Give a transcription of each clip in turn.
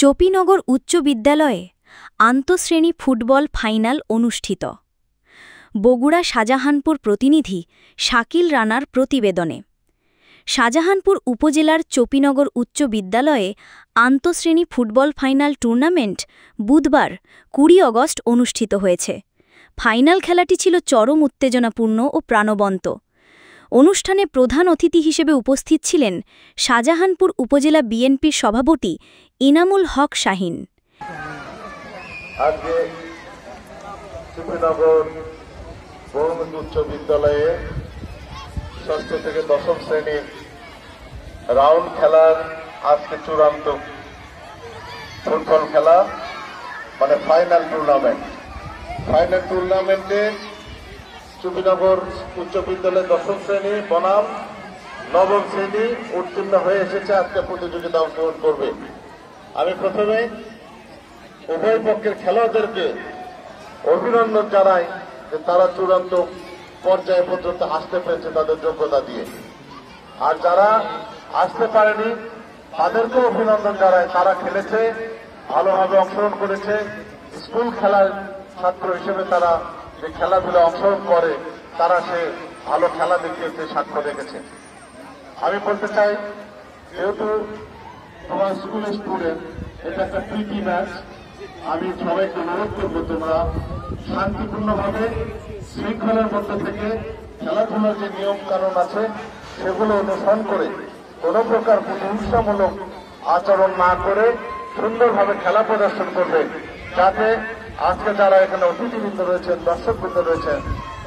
চপিনগর উচ্চ বিদ্যালয়ে আন্তঃশ্রেণী football final অনুষ্ঠিত। বগুড়া শাহজাহানপুর প্রতিনিধি শাকিল রানার প্রতিবেদনে। শাহজাহানপুর উপজেলার চপিনগর উচ্চ বিদ্যালয়ে আন্তঃশ্রেণী ফুটবল ফাইনাল টুর্নামেন্ট বুধবার ২০ অগস্ট অনুষ্ঠিত হয়েছে। ফাইনাল খেলাটি ছিল চরম উত্তেজনাপূর্ণ ও প্রাণবন্ত। অনুষ্ঠানে প্রধান অতিথি হিসেবে উপস্থিত ছিলেন শাহজাহানপুর উপজেলা বিএনপির সভাপতি ইনামুল হক শাহীন। আজকে চপিনগর বহুমুখী উচ্চ বিদ্যালয়ে ষষ্ঠ থেকে দশম শ্রেণীর রাউন্ড খেলার আজকে চূড়ান্ত ফুটবল খেলা মানে ফাইনাল টুর্নামেন্টে চপিনগর উচ্চ বিদ্যালয়ের দশম শ্রেণী বনাম নবম শ্রেণী উত্তীর্ণ হয়ে এসেছে। আজকে প্রতিযোগিতা অংশগ্রহণ করবে। আমি প্রথমে উভয় পক্ষের খেলোয়াড়দেরকে অভিনন্দন জানাই যে তারা চূড়ান্ত পর্যায়ে পর্যন্ত আসতে পেরেছে তাদের যোগ্যতা দিয়ে। আর যারা আসতে পারেনি তাদেরকেও অভিনন্দন জানাই, তারা খেলেছে, ভালোভাবে অংশগ্রহণ করেছে। স্কুল খেলার ছাত্র হিসেবে তারা যে খেলাধুলা অংশগ্রহণ করে তারা সে ভালো খেলা দেখিয়েছে, সাক্ষ্য রেখেছে। আমি বলতে চাই, যেহেতু তোমার স্কুলের স্টুডেন্ট, এটা একটা প্রীতি ম্যাচ। আমি সবাইকে অনুরোধ করবো তোমরা শান্তিপূর্ণভাবে শৃঙ্খলার মধ্যে থেকে খেলাধুলার যে নিয়ম কানুন আছে সেগুলো অনুসরণ করে কোনো প্রকার প্রতিহিংসামূলক আচরণ না করে সুন্দরভাবে খেলা প্রদর্শন করবে, যাতে আজকে যারা এখানে অতিথিবৃন্দ রয়েছেন, দর্শকবৃন্দ রয়েছেন,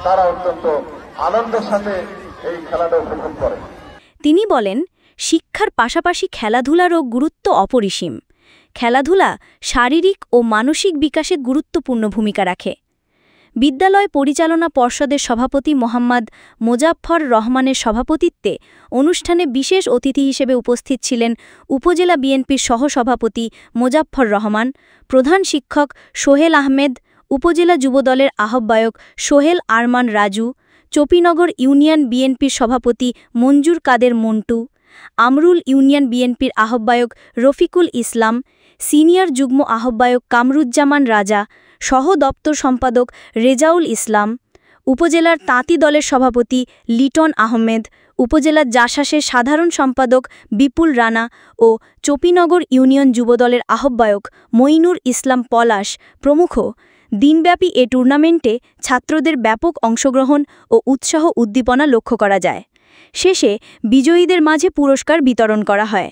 তারা অত্যন্ত আনন্দের সাথে এই খেলাটা উপভোগ করে। তিনি বলেন, শিক্ষার পাশাপাশি খেলাধুলারও গুরুত্ব অপরিসীম। খেলাধুলা শারীরিক ও মানসিক বিকাশে গুরুত্বপূর্ণ ভূমিকা রাখে। বিদ্যালয় পরিচালনা পর্ষদের সভাপতি মোহাম্মদ মোজাফফর রহমানের সভাপতিত্বে অনুষ্ঠানে বিশেষ অতিথি হিসেবে উপস্থিত ছিলেন উপজেলা বিএনপির সহসভাপতি মোজাফফর রহমান, প্রধান শিক্ষক সোহেল আহমেদ, উপজেলা যুবদলের আহ্বায়ক সোহেল আরমান রাজু, চপিনগর ইউনিয়ন বিএনপির সভাপতি মঞ্জুর কাদের মন্টু, আমরুল ইউনিয়ন বিএনপির আহ্বায়ক রফিকুল ইসলাম, সিনিয়র যুগ্ম আহ্বায়ক কামরুজ্জামান রাজা, সহ দপ্তর সম্পাদক রেজাউল ইসলাম, উপজেলার তাঁতি দলের সভাপতি লিটন আহমেদ, উপজেলার জাসাসের সাধারণ সম্পাদক বিপুল রানা ও চপিনগর ইউনিয়ন যুবদলের আহ্বায়ক মঈনুর ইসলাম পলাশ প্রমুখ। দিনব্যাপী এ টুর্নামেন্টে ছাত্রদের ব্যাপক অংশগ্রহণ ও উৎসাহ উদ্দীপনা লক্ষ্য করা যায়। শেষে বিজয়ীদের মাঝে পুরস্কার বিতরণ করা হয়।